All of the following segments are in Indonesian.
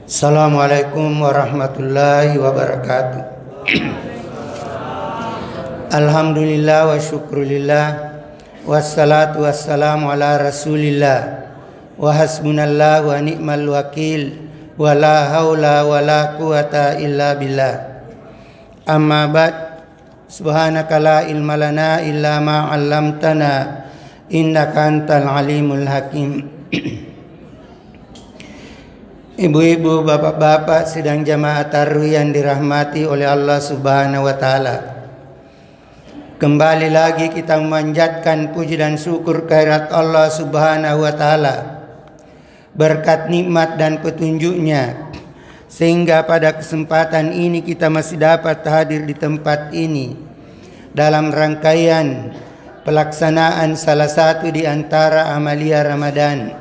Assalamualaikum warahmatullahi wabarakatuh. Alhamdulillah wa syukrulillah, wassalatu wassalamu ala rasulillah, wa hasbunallah wa ni'mal wakil, wa la hawla wa la quwata illa billah. Amma ba'd, subhanaka la ilma lana illa ma 'allamtana innaka antal alimul hakim. Ibu-ibu, bapak-bapak, sidang jamaah tarawih yang dirahmati oleh Allah Subhanahu wa taala. Kembali lagi kita memanjatkan puji dan syukur kehadirat Allah Subhanahu wa taala. Berkat nikmat dan petunjuknya sehingga pada kesempatan ini kita masih dapat hadir di tempat ini dalam rangkaian pelaksanaan salah satu di antara amalia Ramadan.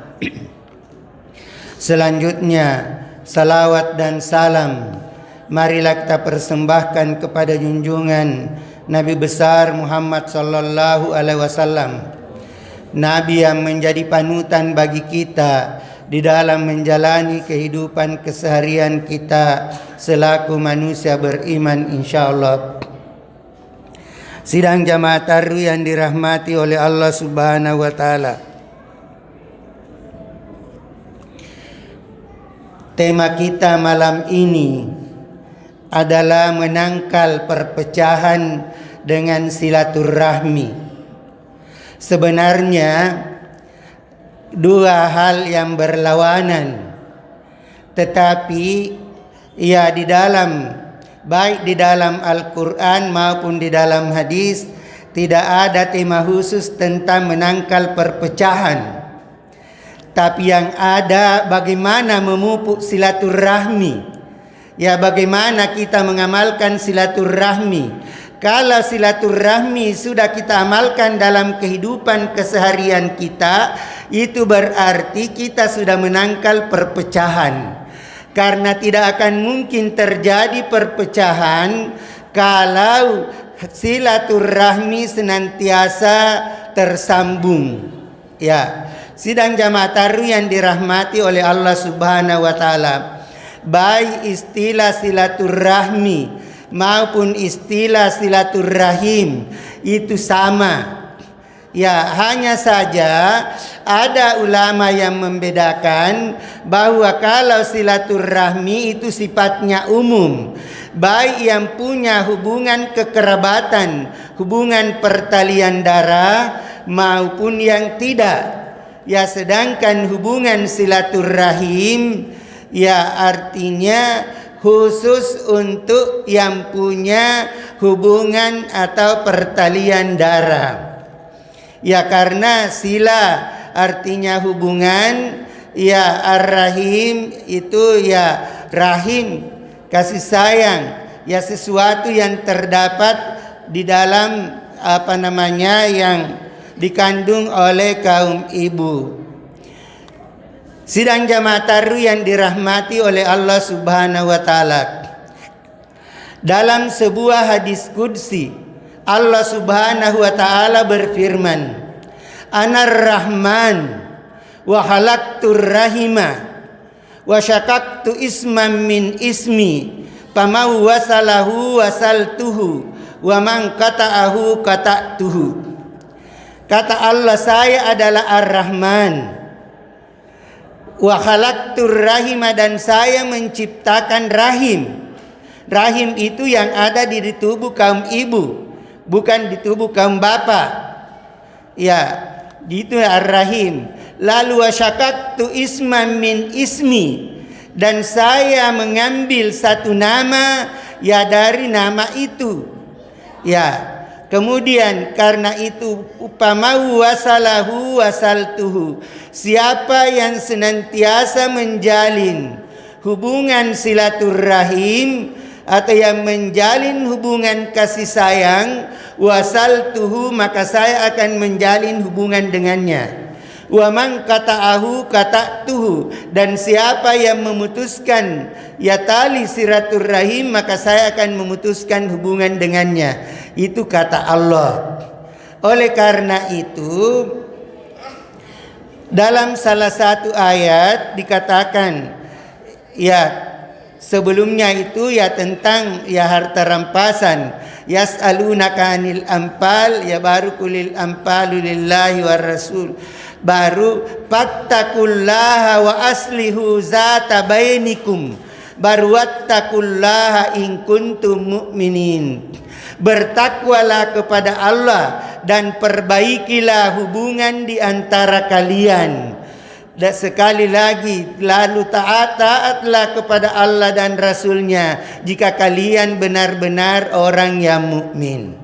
Selanjutnya, salawat dan salam marilah kita persembahkan kepada junjungan Nabi besar Muhammad sallallahu alaihi wasallam, Nabi yang menjadi panutan bagi kita di dalam menjalani kehidupan keseharian kita selaku manusia beriman insyaallah. Sidang jamaah tarawih yang dirahmati oleh Allah Subhanahu wa taala. Tema kita malam ini adalah menangkal perpecahan dengan silaturahmi. Sebenarnya dua hal yang berlawanan, tetapi ya baik di dalam Al-Quran maupun di dalam hadis tidak ada tema khusus tentang menangkal perpecahan. Tapi yang ada bagaimana memupuk silaturahmi. Ya, bagaimana kita mengamalkan silaturahmi. Kalau silaturahmi sudah kita amalkan dalam kehidupan keseharian kita, itu berarti kita sudah menangkal perpecahan. Karena tidak akan mungkin terjadi perpecahan kalau silaturahmi senantiasa tersambung. Ya. Sidang jamaah tarawih yang dirahmati oleh Allah Subhanahu wa taala, baik istilah silaturahmi maupun istilah silaturahim itu sama. Ya, hanya saja ada ulama yang membedakan bahwa kalau silaturahmi itu sifatnya umum, baik yang punya hubungan kekerabatan, hubungan pertalian darah maupun yang tidak. Ya, sedangkan hubungan silaturahim ya artinya khusus untuk yang punya hubungan atau pertalian darah. Ya, karena sila artinya hubungan, ya ar-rahim itu ya rahim, kasih sayang, ya sesuatu yang terdapat di dalam yang dikandung oleh kaum ibu. Sidang jamaah tarawih yang dirahmati oleh Allah Subhanahu wa taala. Dalam sebuah hadis qudsi, Allah Subhanahu wa taala berfirman, "Anar Rahman wa khalaqtur rahima wa syaqaqtu isman min ismi, pamau wasalahu wasaltuhu wa man qata'ahu qata'tuhu." Kata Allah, saya adalah Ar-Rahman. Wa khalaqtur rahima, dan saya menciptakan rahim. Rahim itu yang ada di tubuh kaum ibu, bukan di tubuh kaum bapak. Ya, itu Ar-Rahim. Lalu wa syaqaqtu isman min ismi, dan saya mengambil satu nama ya dari nama itu. Ya. Kemudian karena itu upamau wasalahu wasaltuhu, siapa yang senantiasa menjalin hubungan silaturahim atau yang menjalin hubungan kasih sayang, wasaltuhu, maka saya akan menjalin hubungan dengannya. Wa man qata'ahu qata'tuhu, dan siapa yang memutuskan ya tali silaturahim, maka saya akan memutuskan hubungan dengannya. Itu kata Allah. Oleh karena itu dalam salah satu ayat dikatakan Ya, sebelumnya itu ya tentang ya harta rampasan. Yas'alunaka 'anil anfal, ya baru kulil anfalu lillahi war rasul. Baru fattaqullaha wa aslihu zata bainikum. Baru wattaqullaha in kuntum mu'minin. Bertakwalah kepada Allah dan perbaikilah hubungan di antara kalian. Dan sekali lagi, lalu taatlah kepada Allah dan Rasulnya jika kalian benar-benar orang yang mukmin.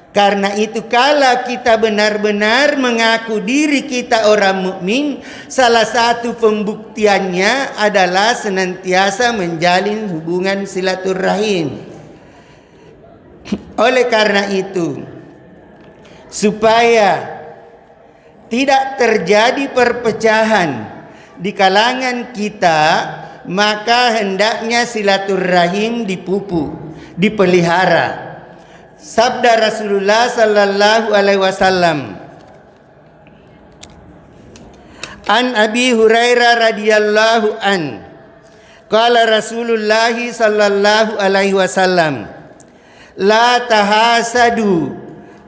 Karena itu kalau kita benar-benar mengaku diri kita orang mukmin, salah satu pembuktiannya adalah senantiasa menjalin hubungan silaturahim. Oleh karena itu, supaya tidak terjadi perpecahan di kalangan kita, maka hendaknya silaturahim dipupuk, dipelihara. Sabda Rasulullah sallallahu alaihi wasallam, An Abi Hurairah radhiyallahu an, qala Rasulullah sallallahu alaihi wasallam, la tahasadu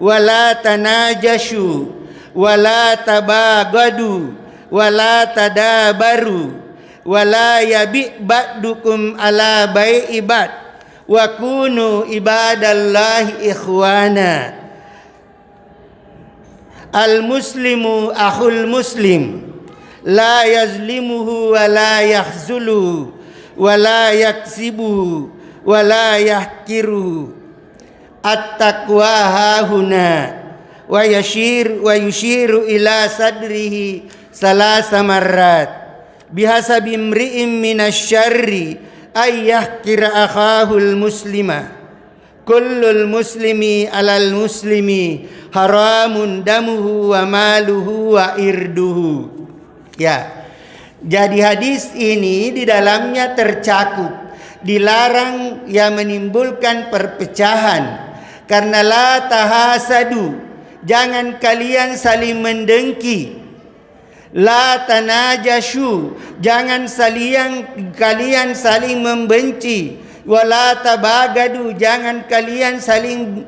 wa la tanajashu wala tabagadu wala tadabaru wala yabi ba'dukum ala bai'i ba'd wa kunu ibadallahi ikhwana. Al muslimu akhul muslim, la yazlimuhu wa la yakhzuluhu wa la yaksibuhu wa la yahkiruhu. At-taqwa hahuna wa yushiru ila sadrihi salasa marrat bihasabi imri'in minasyarri ay yahkira akhahul muslima. Kullul muslimi alal muslimi haramun damuhu wa maluhu wa irduhu. Ya, jadi hadis ini di dalamnya tercakup dilarang yang menimbulkan perpecahan. Karena la tahasadu, jangan kalian saling mendengki. La tanajashu, jangan kalian saling membenci. Wala tabagadu, jangan kalian saling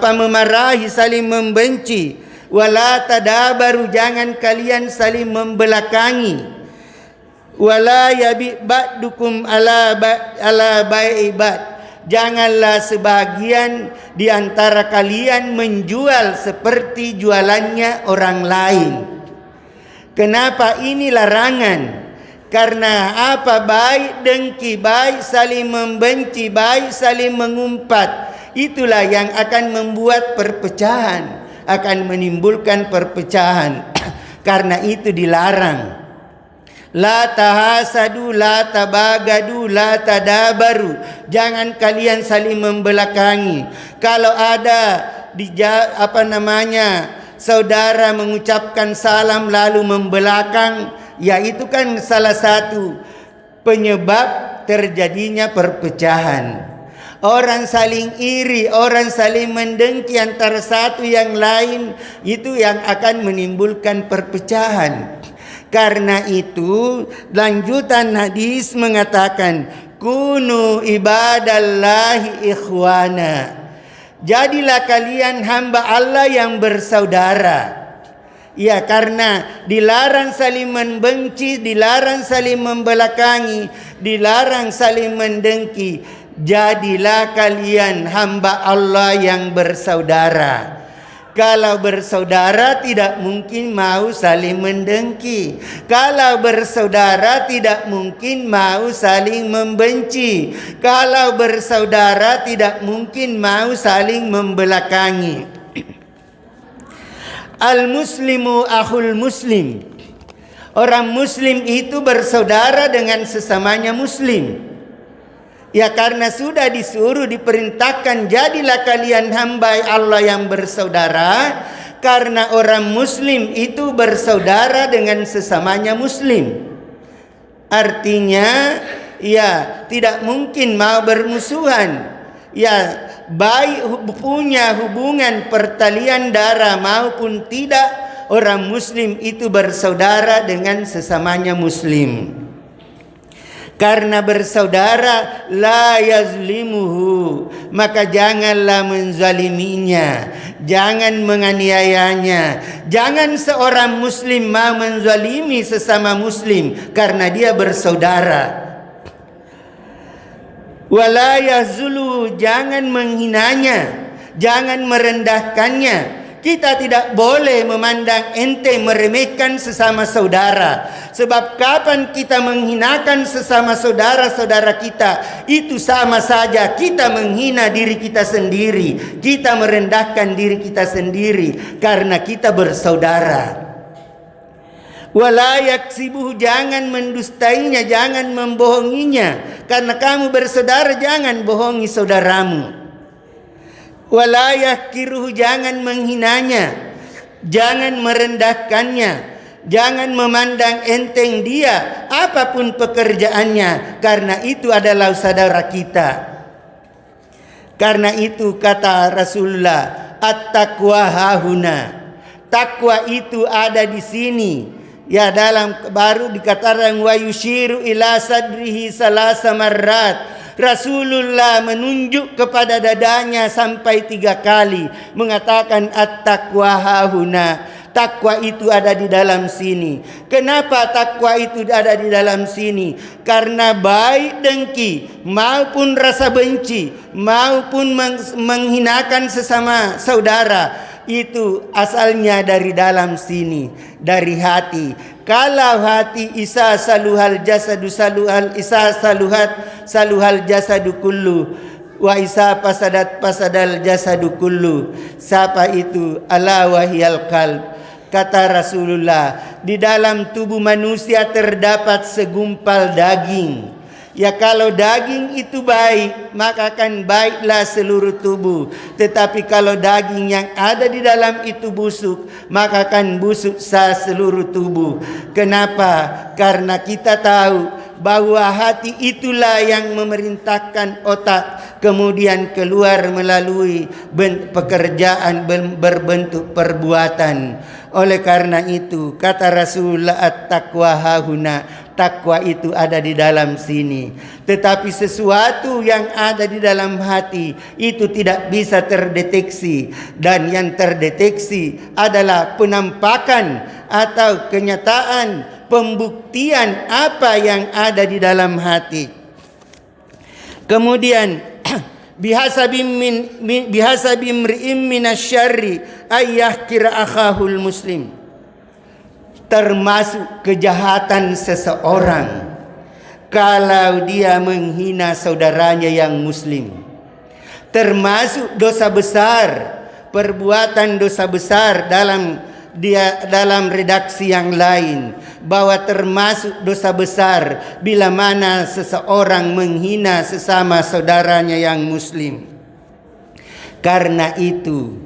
memarahi, saling membenci. Wala tadabaru, jangan kalian saling membelakangi. Wala yabi ba'dukum ala bai'i ba'd, janganlah sebagian di antara kalian menjual seperti jualannya orang lain. Kenapa ini larangan? Karena apa? Baik dengki, baik saling membenci, baik saling mengumpat, itulah yang akan membuat perpecahan, akan menimbulkan perpecahan. Karena itu dilarang. La tahasadu, la tabagadu, la tadabaru, jangan kalian saling membelakangi. Kalau ada saudara mengucapkan salam lalu membelakang, ya itu kan salah satu penyebab terjadinya perpecahan. Orang saling iri, orang saling mendengki antara satu yang lain, itu yang akan menimbulkan perpecahan. Karena itu lanjutan hadis mengatakan, kunu ibadallahi ikhwana, jadilah kalian hamba Allah yang bersaudara. Ya, karena dilarang saling membenci, dilarang saling membelakangi, dilarang saling mendengki. Jadilah kalian hamba Allah yang bersaudara. Kalau bersaudara tidak mungkin mau saling mendengki. Kalau bersaudara tidak mungkin mau saling membenci. Kalau bersaudara tidak mungkin mau saling membelakangi. Al-muslimu akhul muslim. Orang muslim itu bersaudara dengan sesamanya muslim. Ya, karena sudah disuruh, diperintahkan, jadilah kalian hamba Allah yang bersaudara. Karena orang muslim itu bersaudara dengan sesamanya muslim. Artinya, ya tidak mungkin mau bermusuhan. Ya, baik punya hubungan pertalian darah maupun tidak, orang muslim itu bersaudara dengan sesamanya muslim. Karena bersaudara la yazlimuhu, maka janganlah menzaliminya, jangan menganiayanya. Jangan seorang muslim mau menzalimi sesama muslim karena dia bersaudara. Wala yazulu, jangan menghinanya, jangan merendahkannya. Kita tidak boleh memandang enteng, meremehkan sesama saudara. Sebab kapan kita menghinakan sesama saudara-saudara kita, itu sama saja kita menghina diri kita sendiri. Kita merendahkan diri kita sendiri karena kita bersaudara. Wala yaksibuhu, jangan mendustainya, jangan membohonginya. Karena kamu bersaudara, jangan bohongi saudaramu. Wala yahkiruhu, jangan menghinanya, jangan merendahkannya, jangan memandang enteng dia apapun pekerjaannya, karena itu adalah saudara kita. Karena itu kata Rasulullah, at-taqwa hahuna, takwa itu ada di sini. Ya, dalam baru dikatakan wa yushiru ila sadrihi salasa marrat. Rasulullah menunjuk kepada dadanya sampai 3 kali, mengatakan at-taqwa hahuna, takwa itu ada di dalam sini. Kenapa takwa itu ada di dalam sini? Karena baik dengki maupun rasa benci maupun menghinakan sesama saudara, itu asalnya dari dalam sini, dari hati. Kalau hati isa saluhal jasadu saluhal jasadu kullu, wa isa pasadal jasadu kullu. Siapa itu? Ala wahiyal qalb. Kata Rasulullah, di dalam tubuh manusia terdapat segumpal daging. Ya, kalau daging itu baik, maka akan baiklah seluruh tubuh. Tetapi kalau daging yang ada di dalam itu busuk, maka akan busuk seluruh tubuh. Kenapa? Karena kita tahu bahwa hati itulah yang memerintahkan otak, kemudian keluar melalui pekerjaan berbentuk perbuatan. Oleh karena itu, kata Rasulullah, at-taqwa hahuna, takwa itu ada di dalam sini. Tetapi sesuatu yang ada di dalam hati itu tidak bisa terdeteksi. Dan yang terdeteksi adalah penampakan atau kenyataan, pembuktian apa yang ada di dalam hati. Kemudian bihasabi imri'in minasyarri ayyahkira akhahul muslim, termasuk kejahatan seseorang kalau dia menghina saudaranya yang muslim. Termasuk dosa besar, perbuatan dosa besar dalam redaksi yang lain, bahwa termasuk dosa besar bila mana seseorang menghina sesama saudaranya yang muslim. Karena itu,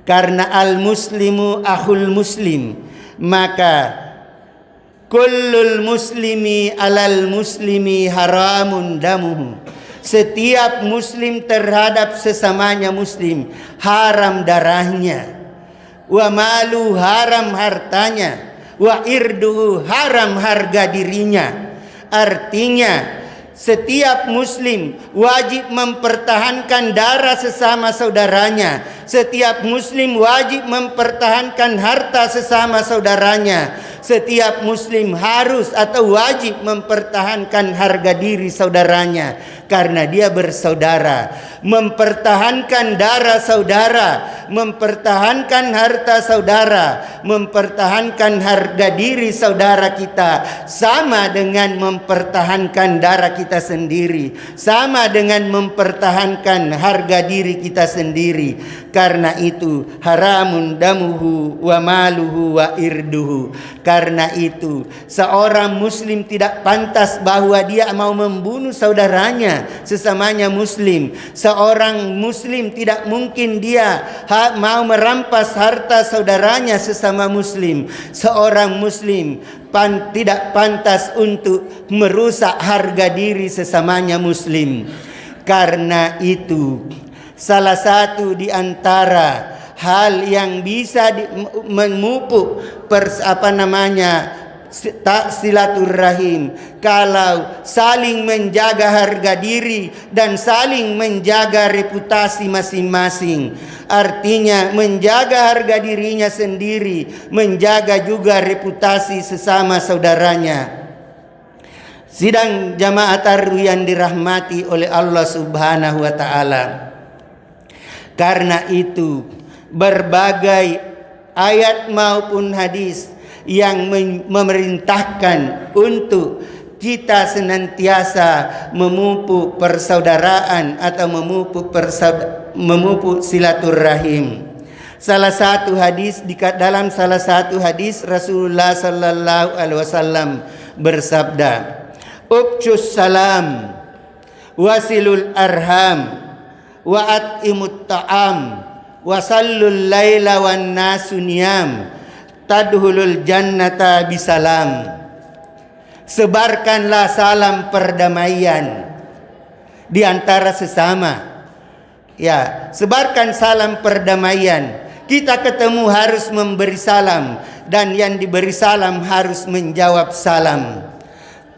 karena al-muslimu akhul muslim, maka kullul muslimi alal muslimi haramun damuhu. Setiap muslim terhadap sesamanya muslim haram darahnya. Wa malu, haram hartanya. Wa irduhu, haram harga dirinya. Artinya setiap muslim wajib mempertahankan darah sesama saudaranya. Setiap muslim wajib mempertahankan harta sesama saudaranya. Setiap muslim harus atau wajib mempertahankan harga diri saudaranya karena dia bersaudara. Mempertahankan darah saudara, mempertahankan harta saudara, mempertahankan harga diri saudara kita sama dengan mempertahankan darah kita sendiri, sama dengan mempertahankan harga diri kita sendiri. Karena itu haramun damuhu wa maluhu wa irduhu. Karena itu seorang muslim tidak pantas bahwa dia mau membunuh saudaranya sesamanya muslim. Seorang muslim tidak mungkin dia mau merampas harta saudaranya sesama muslim. Seorang muslim tidak pantas untuk merusak harga diri sesamanya muslim. Karena itu salah satu di antara hal yang bisa memupuk tak silaturahim, kalau saling menjaga harga diri dan saling menjaga reputasi masing-masing. Artinya menjaga harga dirinya sendiri, menjaga juga reputasi sesama saudaranya. Sidang jamaah tarawih yang dirahmati oleh Allah Subhanahu wa taala. Karena itu berbagai ayat maupun hadis yang memerintahkan untuk kita senantiasa memupuk persaudaraan atau memupuk silaturahim. Dalam salah satu hadis Rasulullah sallallahu alaihi wasallam bersabda, "Ubcus salam, wasilul arham, wa at'imut ta'am, wasallul laila wan nasu niyam, tadhulul jannata bisalam." Sebarkanlah salam perdamaian di antara sesama. Ya, sebarkan salam perdamaian. Kita ketemu harus memberi salam, dan yang diberi salam harus menjawab salam.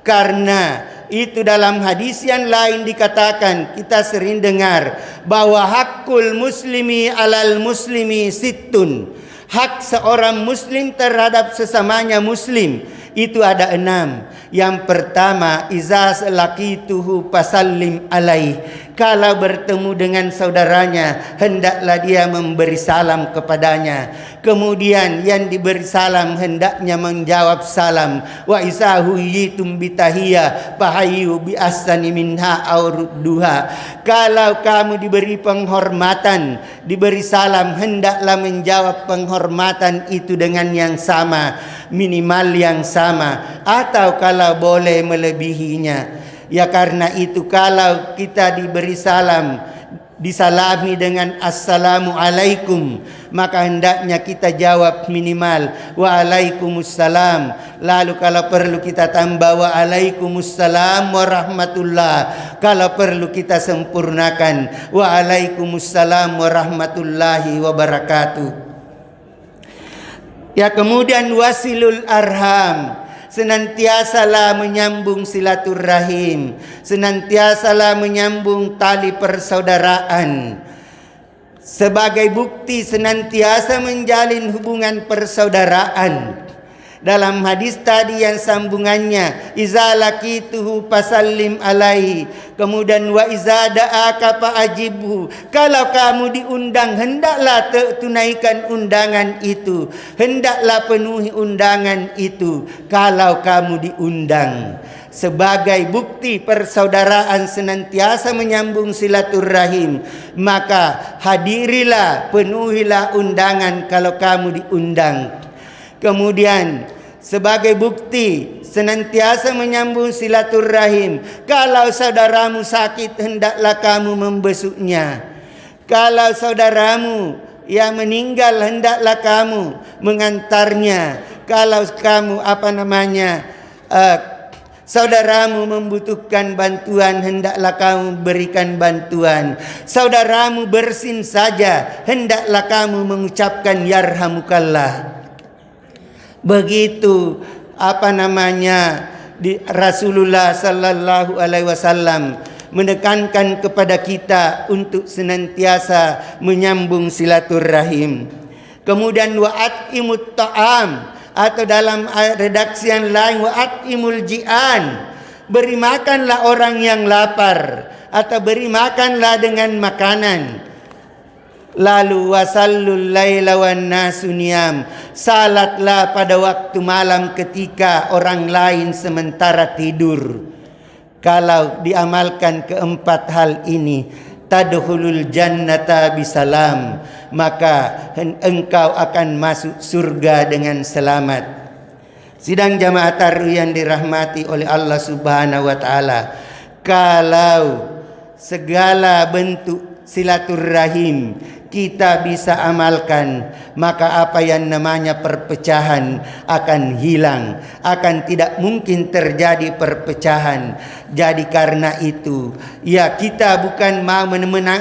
Karena itu dalam hadis yang lain dikatakan, kita sering dengar bahwa hakul muslimi alal muslimi sittun. Hak seorang muslim terhadap sesamanya muslim itu ada 6. Yang pertama, iza laqituhu fasallim alaih. Kalau bertemu dengan saudaranya, hendaklah dia memberi salam kepadanya. Kemudian yang diberi salam hendaknya menjawab salam. Wa iza huyitum bitahiyah fahayyu bi ahsani minha aw rudduha. Kalau kamu diberi penghormatan, diberi salam, hendaklah menjawab penghormatan itu dengan yang sama, minimal yang sama, atau kalau boleh melebihinya. Ya, karena itu kalau kita diberi salam, disalami dengan assalamu alaikum, maka hendaknya kita jawab minimal waalaikumsalam. Lalu kalau perlu kita tambah waalaikumsalam warahmatullah. Kalau perlu kita sempurnakan waalaikumsalam warahmatullahi wabarakatuh. Ya, kemudian wasilul arham, senantiasalah menyambung silaturahim, senantiasalah menyambung tali persaudaraan. Sebagai bukti senantiasa menjalin hubungan persaudaraan. Dalam hadis tadi yang sambungannya, iza laqituhu fasallim alaihi, kemudian wa iza da'aka fa'ajibhu. Kalau kamu diundang, hendaklah tunaikan undangan itu, hendaklah penuhi undangan itu kalau kamu diundang. Sebagai bukti persaudaraan senantiasa menyambung silaturahim, maka hadirilah, penuhilah undangan kalau kamu diundang. Kemudian sebagai bukti senantiasa menyambung silaturahim, kalau saudaramu sakit, hendaklah kamu membesuknya. Kalau saudaramu yang meninggal, hendaklah kamu mengantarnya. Kalau kamu saudaramu membutuhkan bantuan, hendaklah kamu berikan bantuan. Saudaramu bersin saja, hendaklah kamu mengucapkan yarhamukallah. Begitu di Rasulullah sallallahu alaihi wasallam menekankan kepada kita untuk senantiasa menyambung silaturahim. Kemudian wa'atimut ta'am, atau dalam redaksi yang lain wa'atimul ji'an, beri makanlah orang yang lapar, atau beri makanlah dengan makanan. Lalu wasallul laila wan nasu niyam, salatlah pada waktu malam ketika orang lain sementara tidur. Kalau diamalkan keempat hal ini, tadkhulul jannata bisalam, maka engkau akan masuk surga dengan selamat. Sidang jamaah tarawih yang dirahmati oleh Allah Subhanahu wa taala, kalau segala bentuk silaturahim kita bisa amalkan, maka apa yang namanya perpecahan akan hilang, akan tidak mungkin terjadi perpecahan. Jadi karena itu, ya, kita bukan mau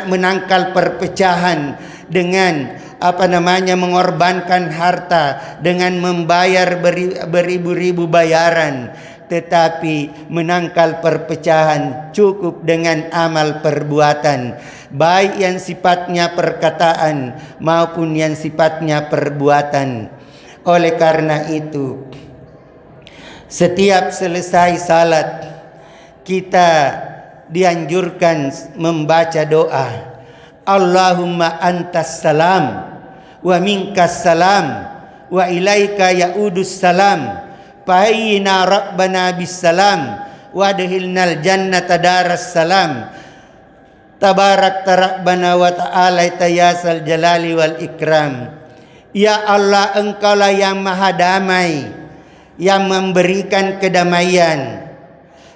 menangkal perpecahan dengan mengorbankan harta dengan membayar beribu-ribu bayaran, tetapi menangkal perpecahan cukup dengan amal perbuatan, baik yang sifatnya perkataan maupun yang sifatnya perbuatan. Oleh karena itu, setiap selesai salat kita dianjurkan membaca doa, Allahumma antas salam wa minkas salam wa ilaika ya'udus salam fahayyina rabbana bis salam wa adkhilnal jannata daras salam tabarak rabbana wa ta'ala tayasal jalali wal ikram. Ya Allah, Engkaulah yang maha damai, yang memberikan kedamaian.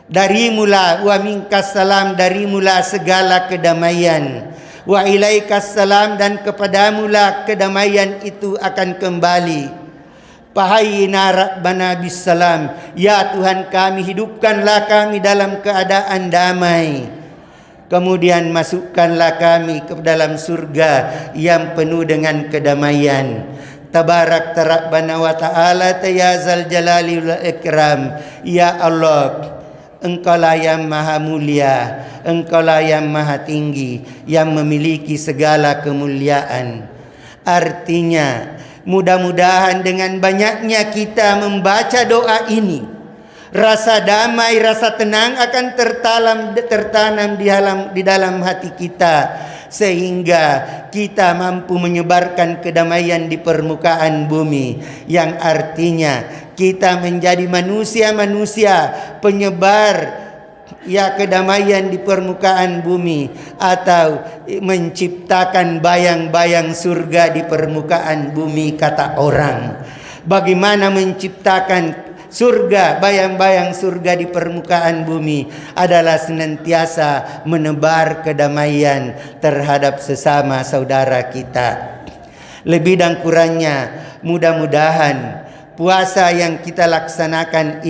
Dari mula wa minkas salam, dari mula segala kedamaian. Wa ilaikas salam, dan kepadamulah kedamaian itu akan kembali. Fahayyina rabbana bis salam, ya Tuhan kami, hidupkanlah kami dalam keadaan damai. Kemudian masukkanlah kami ke dalam surga yang penuh dengan kedamaian. Tabarak rabbana wa ta'ala tayazal jalali wal ikram. Ya Allah, Engkaulah yang maha mulia, Engkaulah yang maha tinggi, yang memiliki segala kemuliaan. Artinya, mudah-mudahan dengan banyaknya kita membaca doa ini, rasa damai, rasa tenang akan tertanam di dalam hati kita, sehingga kita mampu menyebarkan kedamaian di permukaan bumi, yang artinya kita menjadi manusia-manusia penyebar kedamaian di permukaan bumi, atau menciptakan bayang-bayang surga di permukaan bumi. Kata orang, bagaimana menciptakan surga, bayang-bayang surga di permukaan bumi adalah senantiasa menebar kedamaian terhadap sesama saudara kita. Lebih dan kurangnya, mudah-mudahan puasa yang kita laksanakan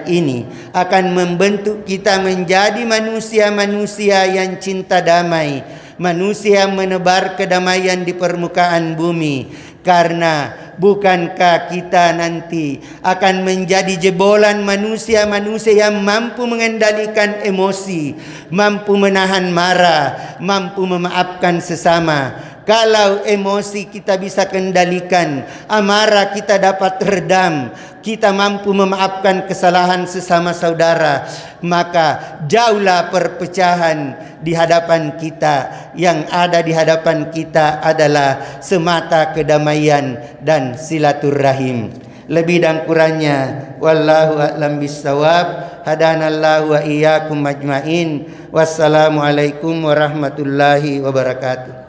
ini akan membentuk kita menjadi manusia-manusia yang cinta damai, manusia yang menebar kedamaian di permukaan bumi. Karena bukankah kita nanti akan menjadi jebolan manusia-manusia yang mampu mengendalikan emosi, mampu menahan marah, mampu memaafkan sesama. Kalau emosi kita bisa kendalikan, amarah kita dapat redam, kita mampu memaafkan kesalahan sesama saudara, maka jauhlah perpecahan di hadapan kita. Yang ada di hadapan kita adalah semata kedamaian dan silaturahim. Lebih dan kurangnya, wallahu a'lam bissawab. Hadanallahu wa iyyakum ajmain. Wassalamualaikum warahmatullahi wabarakatuh.